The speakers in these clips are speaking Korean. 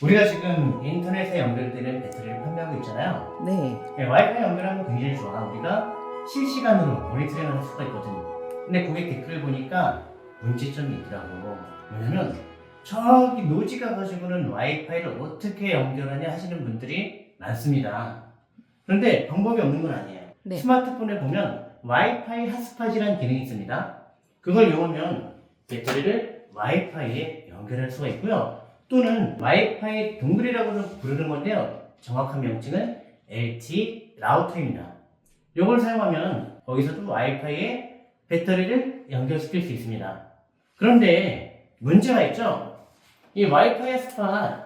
우리가 지금 인터넷에 연결되는 배터리를 판매하고 있잖아요. 네. 와이파이 연결하면 굉장히 좋아. 우리가 실시간으로 모니터링을 할 수가 있거든. 근데 고객 댓글을 보니까 문제점이 있더라고. 왜냐면 저기 노지가 가지고는 와이파이를 어떻게 연결하냐 하시는 분들이 많습니다. 그런데 방법이 없는 건 아니에요. 네. 스마트폰에 보면 와이파이 핫스팟이라는 기능이 있습니다. 그걸 이용하면 배터리를 와이파이에 연결할 수가 있고요. 또는 와이파이 동글이라고 부르는 건데요. 정확한 명칭은 LTE 라우터입니다. 이걸 사용하면 거기서도 와이파이에 배터리를 연결시킬 수 있습니다. 그런데 문제가 있죠. 이 와이파이 핫스팟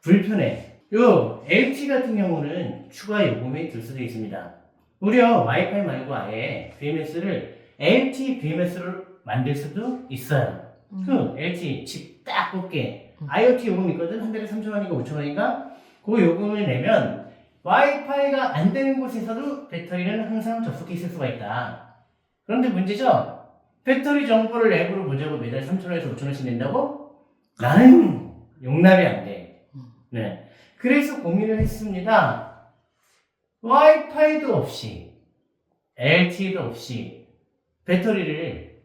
불편해. 요 LTE 같은 경우는 추가 요금이 들 수도 있습니다. 무려 와이파이 말고 아예 BMS를 LTE BMS로 만들 수도 있어요. 그 LTE 칩 딱 꽂게 IoT 요금이 있거든. 한 달에 3,000원인가 5,000원인가? 그 요금을 내면 와이파이가 안 되는 곳에서도 배터리는 항상 접속해 있을 수가 있다. 그런데 문제죠? 배터리 정보를 앱으로 보자고 매달 3,000원에서 5,000원씩 낸다고? 나는 용납이 안 돼. 네. 그래서 고민을 했습니다. 와이파이도 없이, LTE도 없이 배터리를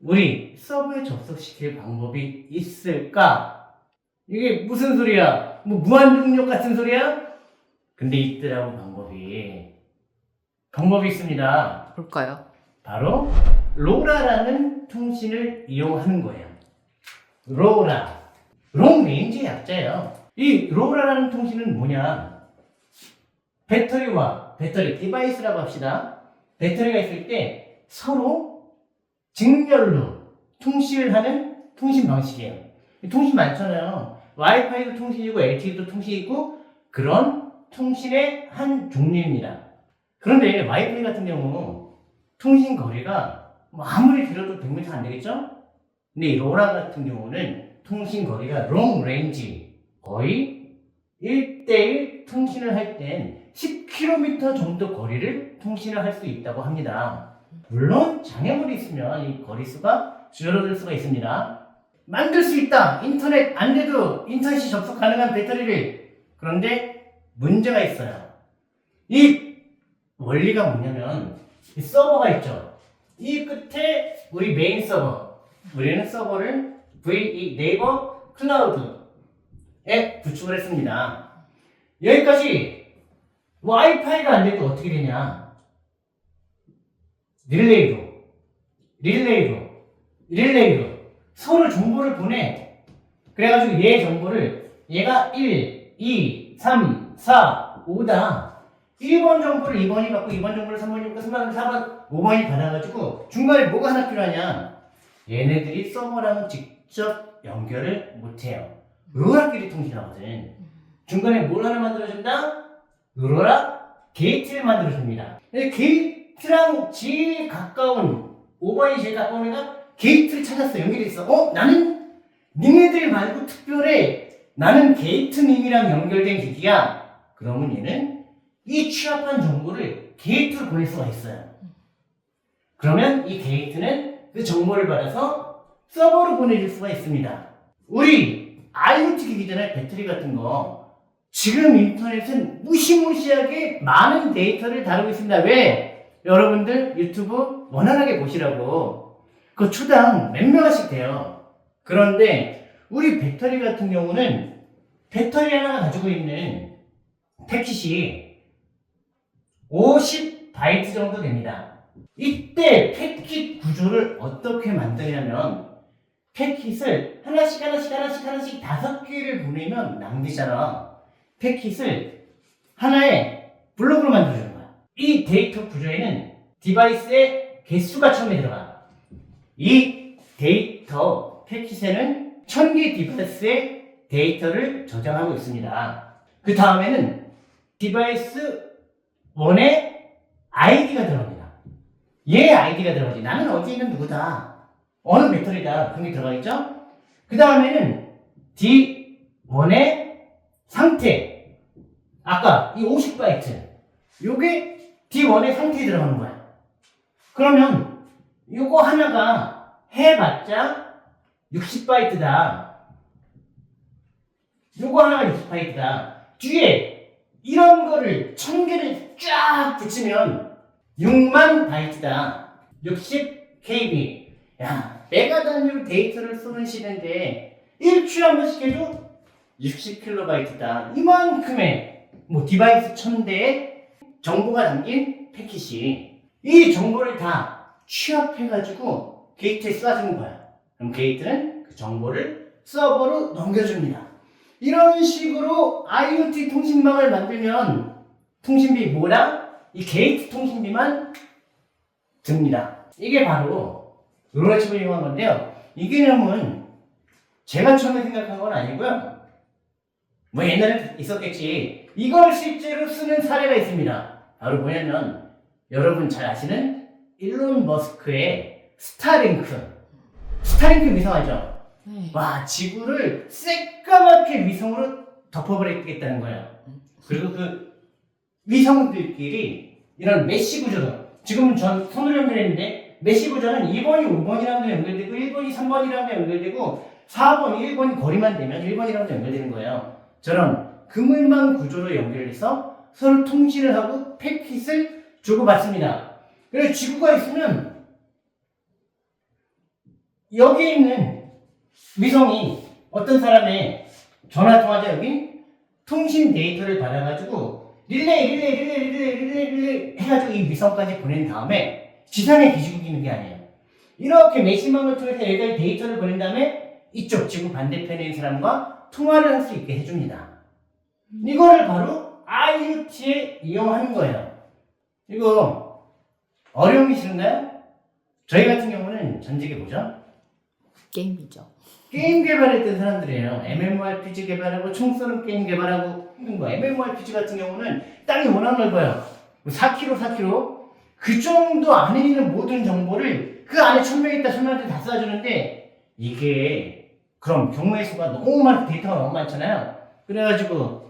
우리 서버에 접속시킬 방법이 있을까? 이게 무슨 소리야? 뭐 무한중력 같은 소리야? 근데 있더라고 방법이 있습니다. 볼까요? 바로 로라라는 통신을 이용하는 거예요. 로라. 롱레인지의 약자예요. 이 로라라는 통신은 뭐냐? 배터리와 배터리 디바이스라고 합시다. 배터리가 있을 때 서로 직렬로 통신을 하는 통신 방식이에요. 통신 많잖아요. 와이파이도 통신이고 LTE도 통신이고 그런 통신의 한 종류입니다. 그런데 와이파이 같은 경우 통신 거리가 아무리 길어도 100m 안 되겠죠? 근데 이 로라 같은 경우는 통신 거리가 롱 레인지 거의 1대1 통신을 할 땐 10km 정도 거리를 통신을 할 수 있다고 합니다. 물론 장애물이 있으면 이 거리수가 줄어들 수가 있습니다. 만들 수 있다. 인터넷 안 돼도 인터넷이 접속 가능한 배터리를. 그런데 문제가 있어요. 이 원리가 뭐냐면 이 서버가 있죠. 이 끝에 우리 메인 서버. 우리는 서버를 네이버 클라우드에 구축을 했습니다. 여기까지 와이파이가 안 돼도 어떻게 되냐? 릴레이로 서로 정보를 보내. 그래가지고 얘 정보를 얘가 1, 2, 3, 4, 5다. 1번 정보를 2번이 받고 2번 정보를 3번이 받고 3번, 4번, 5번이 받아가지고 중간에 뭐가 하나 필요하냐? 얘네들이 서버랑은 직접 연결을 못해요. 로라끼리 통신하거든. 중간에 뭘 하나 만들어준다? 로라 게이트를 만들어줍니다. 게이트랑 제일 가까운 5번이 제일 가까운 애가 게이트를 찾았어. 연결이 있어. 나는 니네들 말고 특별해. 나는 게이트님이랑 연결된 기기야. 그러면 얘는 이 취합한 정보를 게이트로 보낼 수가 있어요. 그러면 이 게이트는 그 정보를 받아서 서버로 보내줄 수가 있습니다. 우리 IoT 기기잖아요. 배터리 같은 거. 지금 인터넷은 무시무시하게 많은 데이터를 다루고 있습니다. 왜? 여러분들 유튜브 원활하게 보시라고. 그 초당 몇 메가씩 돼요. 그런데 우리 배터리 같은 경우는 배터리 하나가 가지고 있는 패킷이 50바이트 정도 됩니다. 이때 패킷 구조를 어떻게 만드냐면 패킷을 하나씩 5개를 보내면 낭비잖아. 패킷을 하나의 블록으로 만들어주는 거야. 이 데이터 구조에는 디바이스의 개수가 처음에 들어가. 이 데이터 패킷에는 1000개 디바이스의 데이터를 저장하고 있습니다. 그 다음에는 디바이스 1의 아이디가 들어갑니다. 얘 아이디가 들어가지. 나는 어디에 있는 누구다. 어느 배터리다. 그런 게 들어가 있죠? 그 다음에는 D1의 상태. 아까 이 50바이트. 요게 D1의 상태에 들어가는 거야. 그러면 요거 하나가 해봤자 60바이트다. 요거 하나가 60바이트다. 뒤에 이런 거를 1000개를 쫙 붙이면 6만 바이트다. 60KB. 야, 메가 단위로 데이터를 쏘는 시대인데 일주일에 한 번씩 해도 60kB다. 이만큼의 디바이스 1000대에 정보가 담긴 패킷이 이 정보를 다 취합해가지고 게이트에 쏴주는 거야. 그럼 게이트는 그 정보를 서버로 넘겨줍니다. 이런 식으로 IoT 통신망을 만들면 통신비 뭐랑 이 게이트 통신비만 듭니다. 이게 바로 롤러칩을 이용한 건데요. 이 개념은 제가 처음에 생각한 건 아니고요. 옛날에 있었겠지. 이걸 실제로 쓰는 사례가 있습니다. 바로 뭐냐면 여러분 잘 아시는 일론 머스크의 스타링크. 스타링크 위성 알죠? 와, 지구를 새까맣게 위성으로 덮어버리겠다는 거예요. 그리고 그 위성들끼리 이런 메시 구조도 지금 전 손으로 연결했는데 메시 구조는 2번이 5번이라는 데 연결되고 1번이 3번이라는 데 연결되고 4번, 1번이 거리만 되면 1번이라는 데 연결되는 거예요. 저런 그물망 구조로 연결해서 서로 통신을 하고 패킷을 주고받습니다. 그래서 지구가 있으면 여기에 있는 위성이 어떤 사람의 전화통화자 여기 통신 데이터를 받아가지고 릴레이 해가지고 이 위성까지 보낸 다음에 지상에 기지국 있는 게 아니에요. 이렇게 메시망을 통해서 얘가 데이터를 보낸 다음에 이쪽 지구 반대편에 있는 사람과 통화를 할 수 있게 해줍니다. 이거를 바로 IoT에 이용하는 거예요. 이거 어려움이 싫은가요? 저희 같은 경우는 전직이 뭐죠? 게임이죠. 게임 개발했던 사람들이에요. MMORPG 개발하고 총 쏘는 게임 개발하고 힘든 거. MMORPG 같은 경우는 땅이 워낙 넓어요. 4km 그 정도 안에 있는 모든 정보를 그 안에 1000명 있다 1000명한테 다 쏴주는데 이게 그럼 경우의 수가 너무 많고 데이터가 너무 많잖아요. 그래가지고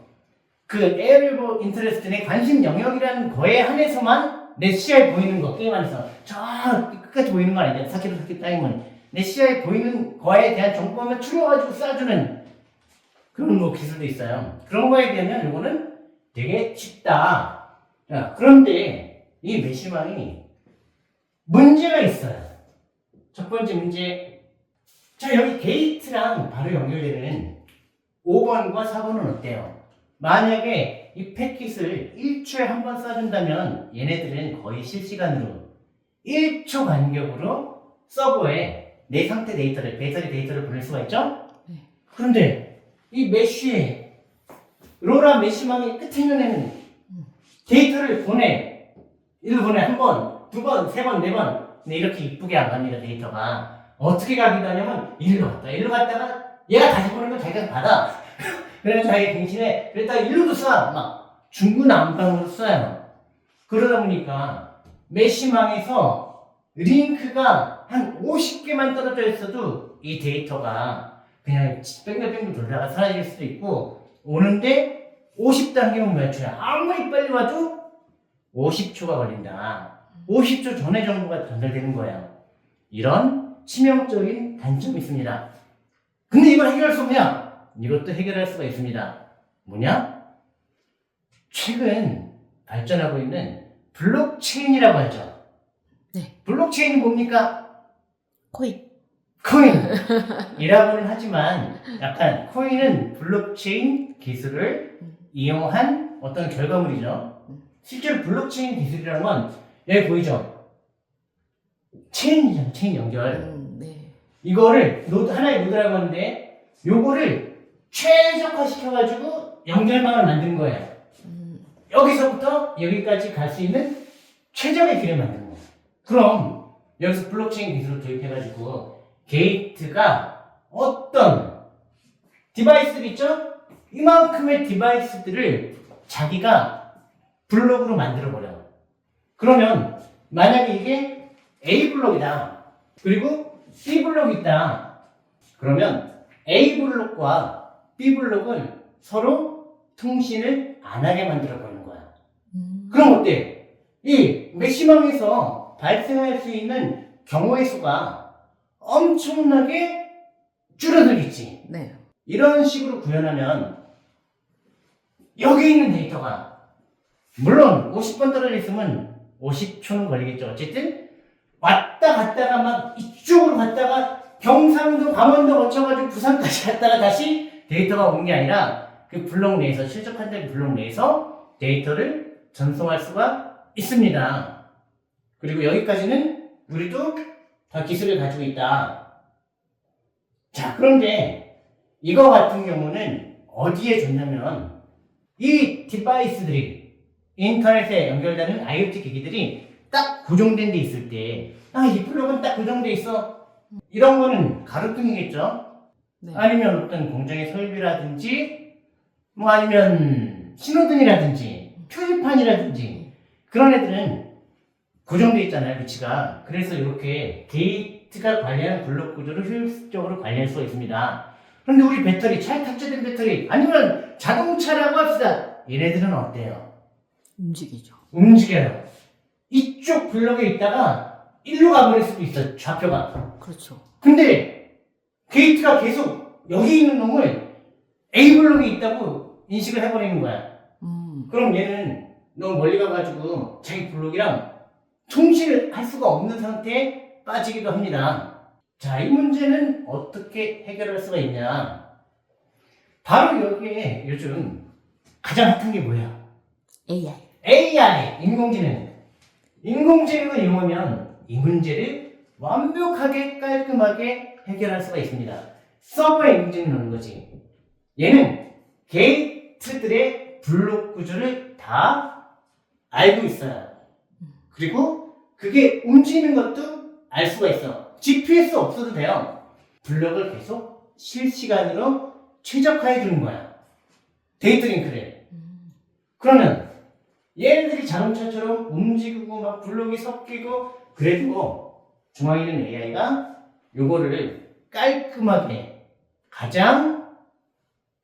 그 에어리버 인터레스트의 관심 영역이라는 거에 한해서만 내 시야에 보이는 거 게임 안에서 저 끝까지 보이는 거 아니냐 4km 따위면 내 시야에 보이는 거에 대한 정보만 추려가지고 쏴주는 그런 기술도 있어요. 그런 거에 비하면 이거는 되게 쉽다. 자, 그런데 이 메시망이 문제가 있어요. 첫 번째 문제. 자, 여기 게이트랑 바로 연결되는 5번과 4번은 어때요? 만약에 이 패킷을 1초에 한 번 쏴준다면 얘네들은 거의 실시간으로 1초 간격으로 서버에 내 상태 데이터를, 배터리 데이터를 보낼 수가 있죠? 그런데 이 메쉬에 로라 메쉬망의 끝에 있는 애는 데이터를 보내. 이를 보내 한 번, 두 번, 세 번, 네 번. 근데 이렇게 이쁘게 안 갑니다, 데이터가. 어떻게 가기도 하냐면 일로 갔다가 얘가 다시 보내면 자기가 받아. 그래서 자기 갱신에 그랬다가 일로도 쏴. 막 중구난방으로 쏴요. 그러다 보니까 메쉬망에서 링크가 한 50개만 떨어져 있어도 이 데이터가 그냥 뺑글뺑글 돌다가 사라질 수도 있고 오는데 50단계면 몇 초야? 아무리 빨리 와도 50초가 걸린다. 50초 전에 정보가 전달되는 거예요. 이런 치명적인 단점이 있습니다. 근데 이걸 해결할 수 없냐? 이것도 해결할 수가 있습니다. 뭐냐? 최근 발전하고 있는 블록체인이라고 하죠. 네. 블록체인이 뭡니까? 코인이라고는 하지만 약간 코인은 블록체인 기술을 이용한 어떤 결과물이죠. 실제로 블록체인 기술이라는 건 여기 보이죠? 체인이잖아, 체인 연결. 네. 이거를 하나의 노드라고 하는데 요거를 최적화시켜가지고 연결망을 만든 거예요. 여기서부터 여기까지 갈 수 있는 최적의 길을 만든 거예요. 그럼 여기서 블록체인 기술을 도입해가지고 게이트가 어떤 디바이스들 있죠? 이만큼의 디바이스들을 자기가 블록으로 만들어버려. 그러면 만약에 이게 A 블록이다. 그리고 B 블록이 있다. 그러면 A 블록과 B 블록을 서로 통신을 안 하게 만들어버리는 거야. 그럼 어때? 이 맥시멈에서 발생할 수 있는 경우의 수가 엄청나게 줄어들겠지. 네. 이런 식으로 구현하면 여기 있는 데이터가 물론 50번 떨어져 있으면 50초는 걸리겠죠. 어쨌든 왔다 갔다가 막 이쪽으로 갔다가 경상도, 강원도 거쳐가지고 부산까지 갔다가 다시 데이터가 온 게 아니라 그 블록 내에서 최적화된 블록 내에서 데이터를 전송할 수가 있습니다. 그리고 여기까지는 우리도 다 기술을 가지고 있다. 자, 그런데 이거 같은 경우는 어디에 좋냐면 이 디바이스들이 인터넷에 연결되는 IoT 기기들이 딱 고정된 데 있을 때, 이 블록은 딱 고정돼 있어. 이런 거는 가로등이겠죠? 네. 아니면 어떤 공장의 설비라든지, 뭐 아니면 신호등이라든지, 표지판이라든지, 그런 애들은 고정돼 있잖아요, 위치가. 그래서 이렇게 게이트가 관리하는 블록 구조를 효율적으로 관리할 수가 있습니다. 그런데 우리 배터리, 차에 탑재된 배터리, 아니면 자동차라고 합시다. 얘네들은 어때요? 움직이죠. 움직여요. 이쪽 블록에 있다가 일로 가버릴 수도 있어요, 좌표가. 그렇죠. 근데 게이트가 계속 여기 있는 놈을 A 블록에 있다고 인식을 해버리는 거야. 그럼 얘는 너무 멀리 가가지고 자기 블록이랑 통신을 할 수가 없는 상태에 빠지기도 합니다. 자, 이 문제는 어떻게 해결할 수가 있냐? 바로 여기에 요즘 가장 핫한 게 뭐야? AI, 인공지능. 인공지능을 이용하면 이 문제를 완벽하게 깔끔하게 해결할 수가 있습니다. 서버에 인공지능을 넣는 거지. 얘는 게이트들의 블록 구조를 다 알고 있어요. 그리고 그게 움직이는 것도 알 수가 있어. GPS 없어도 돼요. 블록을 계속 실시간으로 최적화해 주는 거야. 데이터 링크를. 그러면 얘네들이 자동차처럼 움직이고 막 블록이 섞이고 그래도 중앙에 있는 AI가 요거를 깔끔하게 가장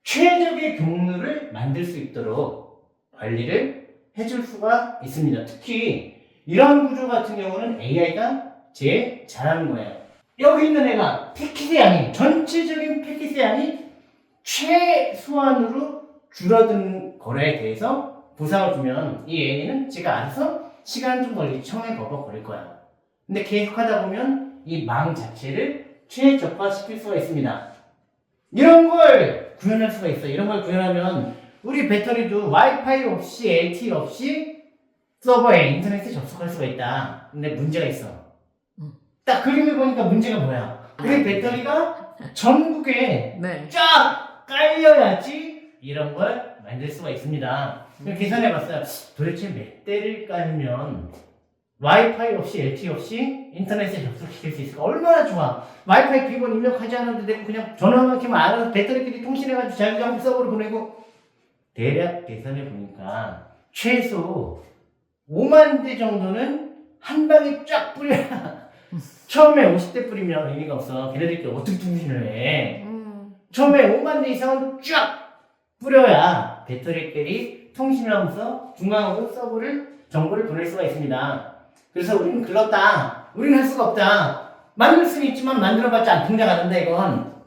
최적의 경로를 만들 수 있도록 관리를 해줄 수가 있습니다. 특히 이런 구조 같은 경우는 AI가 제일 잘하는 거예요. 여기 있는 애가 패킷의 양이, 전체적인 패킷의 양이 최소한으로 줄어든 거래에 대해서 보상을 주면 이 AI는 제가 알아서 시간 좀 걸리지 처음에 버벅 거릴 거야. 근데 계속 하다 보면 이 망 자체를 최적화시킬 수가 있습니다. 이런 걸 구현할 수가 있어. 이런 걸 구현하면 우리 배터리도 와이파이 없이 LTE 없이 서버에 인터넷에 접속할 수가 있다. 근데 문제가 있어. 딱 그림을 보니까 문제가 뭐야? 우리 배터리가 전국에 네. 쫙 깔려야지 이런 걸 만들 수가 있습니다. 계산해봤어요. 도대체 몇 대를 깔면 와이파이 없이 LTE 없이 인터넷에 접속시킬 수 있을까? 얼마나 좋아. 와이파이 비번 입력하지 않아도 되고 그냥 전화만 키면 알아서 배터리끼리 통신해가지고 자기가 한국 서버로 보내고. 대략 계산해보니까 최소 5만 대 정도는 한 방에 쫙 뿌려야 처음에 50대 뿌리면 의미가 없어. 걔네들끼리 어떻게 통신을 해. 처음에 5만 대 이상은 쫙 뿌려야 배터리끼리 통신을 하면서 중앙으로 서버를 정보를 보낼 수가 있습니다. 그래서 우리는 글렀다. 우리는 할 수가 없다. 만들 수는 있지만 만들어봤자 안 통장하는다 이건.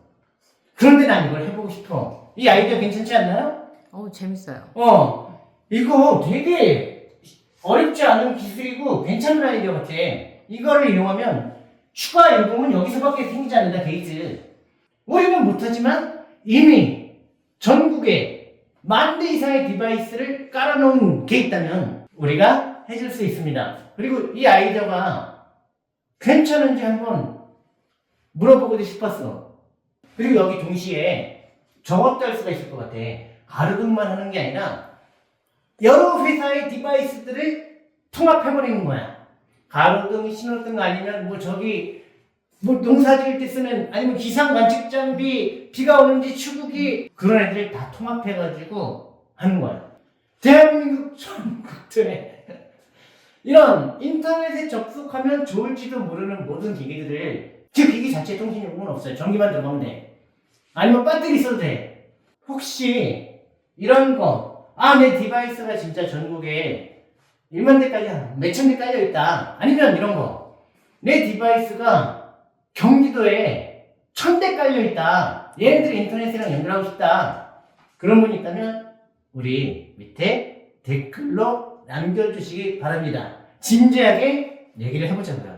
그런데 난 이걸 해보고 싶어. 이 아이디어 괜찮지 않나요? 재밌어요. 이거 되게 어렵지 않은 기술이고 괜찮은 아이디어 같아. 이거를 이용하면 추가 요금은 여기서밖에 생기지 않는다, 게이트. 우리는 못하지만 이미 전국에 10,000대 이상의 디바이스를 깔아놓은 게 있다면 우리가 해줄 수 있습니다. 그리고 이 아이디어가 괜찮은지 한번 물어보고도 싶었어. 그리고 여기 동시에 저것도 할 수가 있을 것 같아. 가로등만 하는 게 아니라 여러 회사의 디바이스들을 통합해버리는 거야. 가로등, 신호등 아니면 뭐 농사 지을 때 쓰는 아니면 기상 관측 장비, 비가 오는지 추구기 그런 애들 다 통합해가지고 하는 거야. 대한민국 전국들에 이런 인터넷에 접속하면 좋을지도 모르는 모든 기기들을 그 기기 자체 통신 요금은 없어요. 전기만 들어가면 돼. 아니면 배터리 써도 돼. 혹시 이런 거, 내 디바이스가 진짜 전국에 1만 대까지 몇천 대 깔려 있다. 아니면 이런 거, 내 디바이스가 경기도에 1,000대 깔려 있다. 얘네들이 인터넷이랑 연결하고 싶다. 그런 분이 있다면 우리 밑에 댓글로 남겨주시기 바랍니다. 진지하게 얘기를 해보자고요.